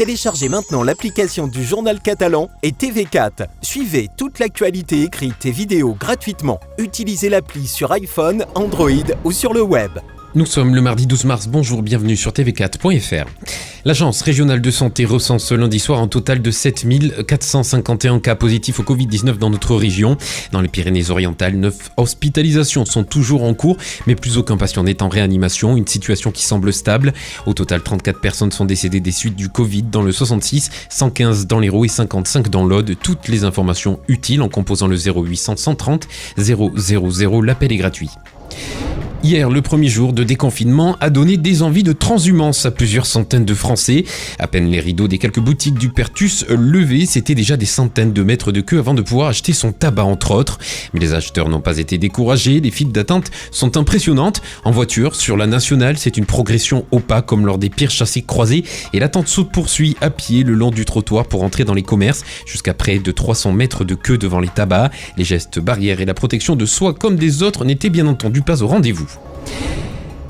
Téléchargez maintenant l'application du Journal Catalan et TV4. Suivez toute l'actualité écrite et vidéo gratuitement. Utilisez l'appli sur iPhone, Android ou sur le web. Nous sommes le mardi 12 mars, bonjour, bienvenue sur tv4.fr. L'agence régionale de santé recense ce lundi soir un total de 7451 cas positifs au Covid-19 dans notre région. Dans les Pyrénées-Orientales, 9 hospitalisations sont toujours en cours, mais plus aucun patient n'est en réanimation, une situation qui semble stable. Au total, 34 personnes sont décédées des suites du Covid dans le 66, 115 dans l'Hérault et 55 dans l'Aude. Toutes les informations utiles en composant le 0800 130 000, l'appel est gratuit. Hier, le premier jour de déconfinement a donné des envies de transhumance à plusieurs centaines de Français. À peine les rideaux des quelques boutiques du Pertus levés, c'était déjà des centaines de mètres de queue avant de pouvoir acheter son tabac entre autres. Mais les acheteurs n'ont pas été découragés, les files d'attente sont impressionnantes. En voiture, sur la nationale, c'est une progression au pas comme lors des pires chassés croisés et l'attente se poursuit à pied le long du trottoir pour entrer dans les commerces jusqu'à près de 300 mètres de queue devant les tabacs. Les gestes barrières et la protection de soi comme des autres n'étaient bien entendu pas au rendez-vous.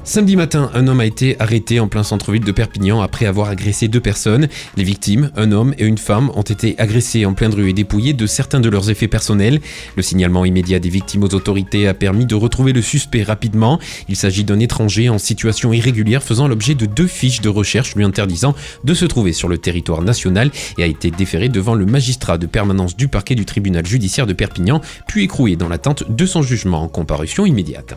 Samedi matin, un homme a été arrêté en plein centre-ville de Perpignan après avoir agressé 2 personnes. Les victimes, un homme et une femme, ont été agressés en pleine rue et dépouillés de certains de leurs effets personnels. Le signalement immédiat des victimes aux autorités a permis de retrouver le suspect rapidement. Il s'agit d'un étranger en situation irrégulière faisant l'objet de 2 fiches de recherche lui interdisant de se trouver sur le territoire national et a été déféré devant le magistrat de permanence du parquet du tribunal judiciaire de Perpignan, puis écroué dans l'attente de son jugement en comparution immédiate.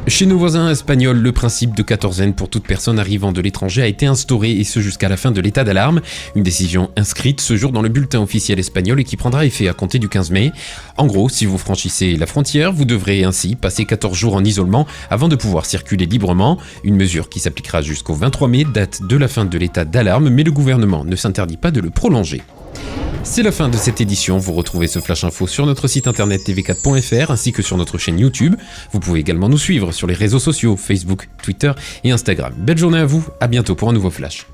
Chez nos voisins espagnols, le principe de quatorzaine pour toute personne arrivant de l'étranger a été instauré et ce jusqu'à la fin de l'état d'alarme. Une décision inscrite ce jour dans le bulletin officiel espagnol et qui prendra effet à compter du 15 mai. En gros, si vous franchissez la frontière, vous devrez ainsi passer 14 jours en isolement avant de pouvoir circuler librement. Une mesure qui s'appliquera jusqu'au 23 mai, date de la fin de l'état d'alarme, mais le gouvernement ne s'interdit pas de le prolonger. C'est la fin de cette édition, vous retrouvez ce Flash Info sur notre site internet tv4.fr ainsi que sur notre chaîne YouTube. Vous pouvez également nous suivre sur les réseaux sociaux, Facebook, Twitter et Instagram. Belle journée à vous, à bientôt pour un nouveau Flash.